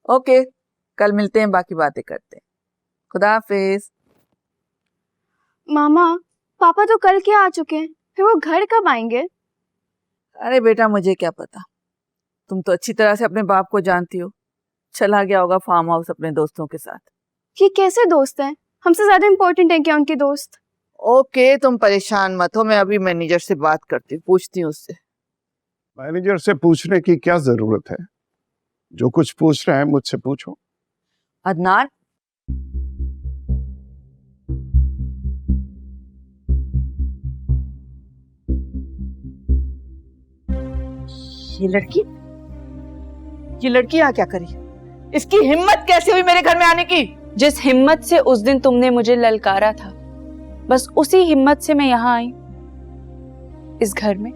Okay, कल मिलते हैं, बाकी बातें करते हैं। खुदा हाफिज। मामा, पापा तो कल के आ चुके हैं, फिर वो घर कब आएंगे? अरे बेटा, मुझे क्या पता, तुम तो अच्छी तरह से अपने बाप को जानती हो। चला गया होगा फार्म हाउस अपने दोस्तों के साथ। ये कैसे दोस्त हैं? हमसे ज्यादा इम्पोर्टेंट है क्या उनके दोस्त? ओके, तुम परेशान मत हो, मैं अभी मैनेजर से बात करती हूँ, पूछती हूँ उससे। मैनेजर से पूछने की क्या जरूरत है? जो कुछ पूछ रहे हैं मुझसे पूछो। अदनान, ये लड़की यहाँ क्या करी? इसकी हिम्मत कैसे हुई मेरे घर में आने की? जिस हिम्मत से उस दिन तुमने मुझे ललकारा था, बस उसी हिम्मत से मैं यहाँ आई, इस घर में।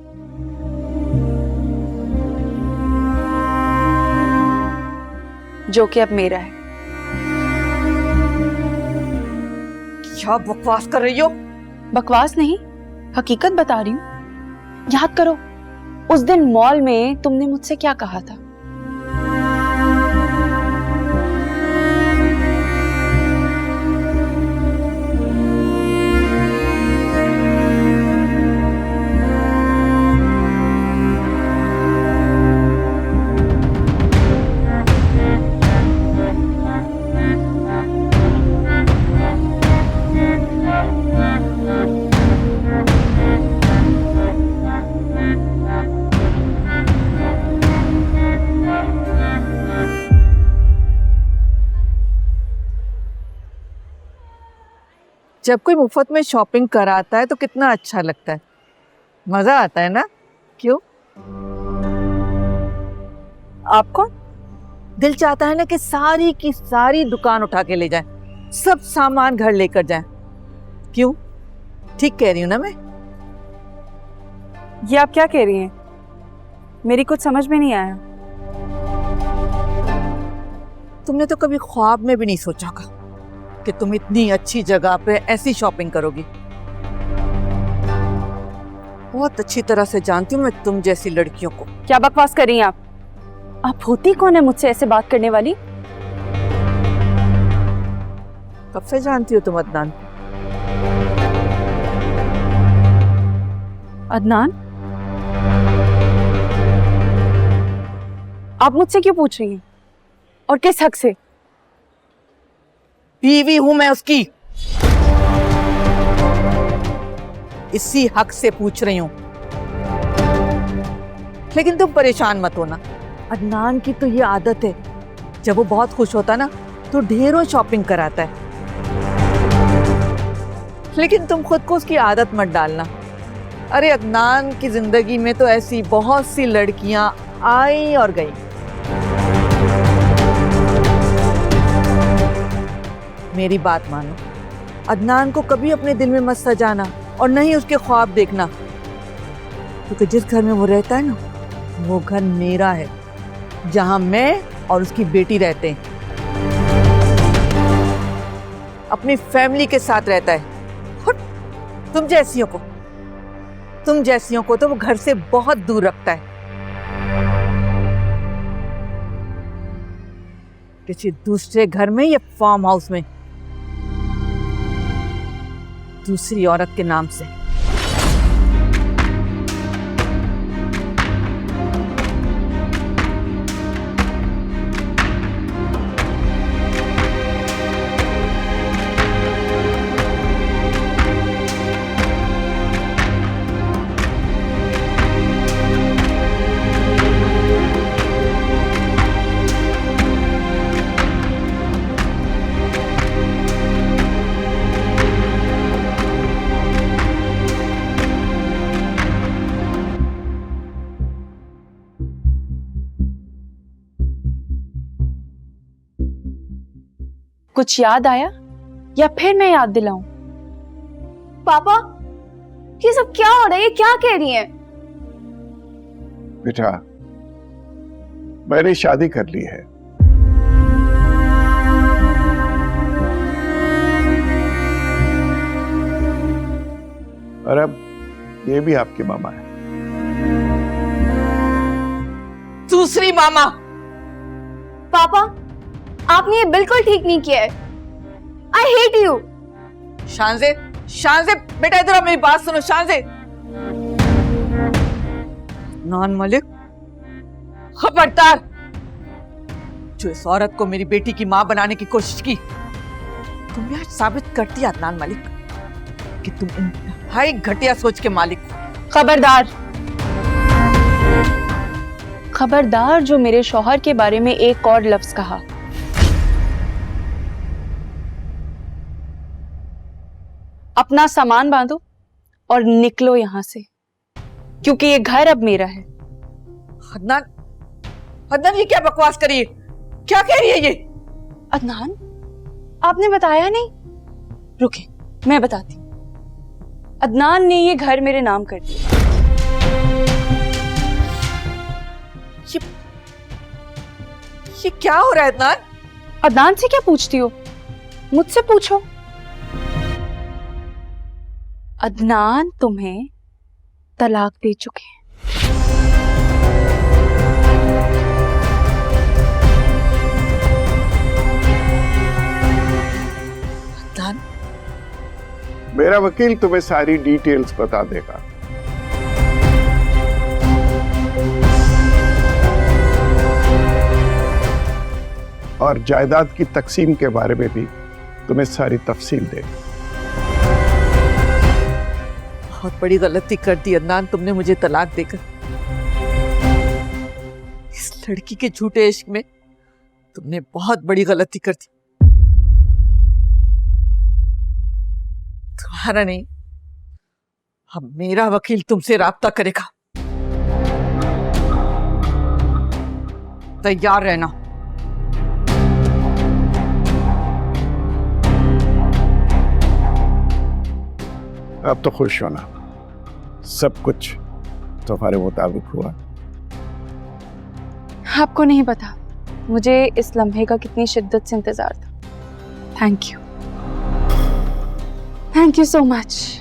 जो कि अब मेरा है। क्या बकवास कर रही हो? बकवास नहीं, हकीकत बता रही हूँ। याद करो, उस दिन मॉल में तुमने मुझसे क्या कहा था? जब कोई मुफ्त में शॉपिंग कराता है तो कितना अच्छा लगता है, मजा आता है ना? क्यों? आप कौन? दिल चाहता है ना कि सारी की सारी दुकान उठा के ले जाए, सब सामान घर लेकर जाए। क्यों? ठीक कह रही हूँ ना मैं? ये आप क्या कह रही हैं? मेरी कुछ समझ में नहीं आया। तुमने तो कभी ख्वाब में भी नहीं सोचा होगा कि तुम इतनी अच्छी जगह पे ऐसी शॉपिंग करोगी। बहुत अच्छी तरह से जानती हूँ मैं तुम जैसी लड़कियों को। क्या बकवास कर रही हैं आप? आप होती कौन है मुझसे ऐसे बात करने वाली? कब से जानती हो तुम अदनान? अदनान, आप मुझसे क्यों पूछ रही हैं? और किस हक से? बीवी हूं मैं उसकी, इसी हक से पूछ रही हूं। लेकिन तुम परेशान मत होना, अदनान की तो ये आदत है, जब वो बहुत खुश होता ना तो ढेरों शॉपिंग कराता है। लेकिन तुम खुद को उसकी आदत मत डालना। अरे अदनान की जिंदगी में तो ऐसी बहुत सी लड़कियां आई और गई। मेरी बात मानो, अदनान को कभी अपने दिल में मत सजाना और न ही उसके ख्वाब देखना, क्योंकि जिस घर में वो रहता है ना, वो घर मेरा है, जहां मैं और उसकी बेटी रहते हैं। अपनी फैमिली के साथ रहता है। और तुम जैसियों को तो वो घर से बहुत दूर रखता है। किसी दूसरे घर में या फार्म हाउस में दूसरी औरत के नाम से। कुछ याद आया या फिर मैं याद दिलाऊं? पापा, ये सब क्या हो रहा है? ये क्या कह रही हैं? बेटा, मैंने शादी कर ली है। और अब ये भी आपके मामा है। दूसरी मामा? पापा, आपने ये बिल्कुल ठीक नहीं किया है। I hate you. शानजे, शानजे बेटा इधर आओ, मेरी बात सुनो शानजे। नॉन मलिक, खबरदार! जो इस औरत को मेरी बेटी की मां बनाने की कोशिश की, तुमने आज साबित कर दिया अदनान मलिक कि तुम इंतहाई घटिया सोच के मालिक हो। खबरदार, खबरदार जो मेरे शौहर के बारे में एक और लफ्ज कहा। अपना सामान बांधो और निकलो यहां से, क्योंकि ये घर अब मेरा है। अदनान, अदनान ये क्या बकवास करी है? क्या कह रही है ये? अदनान, आपने बताया नहीं? रुके, मैं बताती हूँ। अदनान ने ये घर मेरे नाम कर दिया। ये क्या हो रहा है अदनान? अदनान से क्या पूछती हो? मुझसे पूछो। अदनान तुम्हें तलाक दे चुके हैं। अदनान, मेरा वकील तुम्हें सारी डिटेल्स बता देगा। और जायदाद की तकसीम के बारे में भी तुम्हें सारी तफसील देगा। बहुत बड़ी गलती कर दी अदनान तुमने मुझे तलाक देकर। इस लड़की के झूठे इश्क में तुमने बहुत बड़ी गलती कर दी। तुम्हारा नहीं, अब मेरा वकील तुमसे राब्ता करेगा। तैयार रहना। अब तो खुश होना, सब कुछ तुम्हारे मुताबिक हुआ। आपको नहीं पता मुझे इस लम्हे का कितनी शिद्दत से इंतजार था। Thank you so much.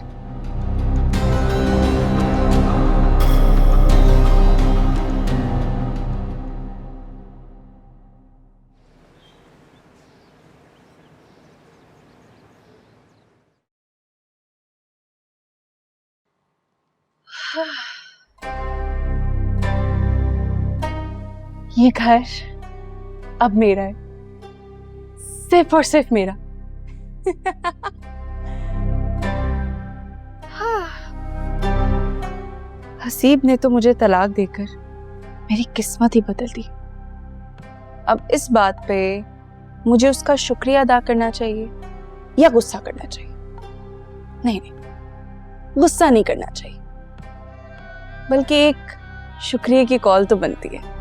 ये घर अब मेरा है, सिर्फ और सिर्फ मेरा। हसीब ने तो मुझे तलाक देकर मेरी किस्मत ही बदल दी। अब इस बात पे मुझे उसका शुक्रिया अदा करना चाहिए या गुस्सा करना चाहिए? नहीं, गुस्सा नहीं करना चाहिए, बल्कि एक शुक्रिया की कॉल तो बनती है।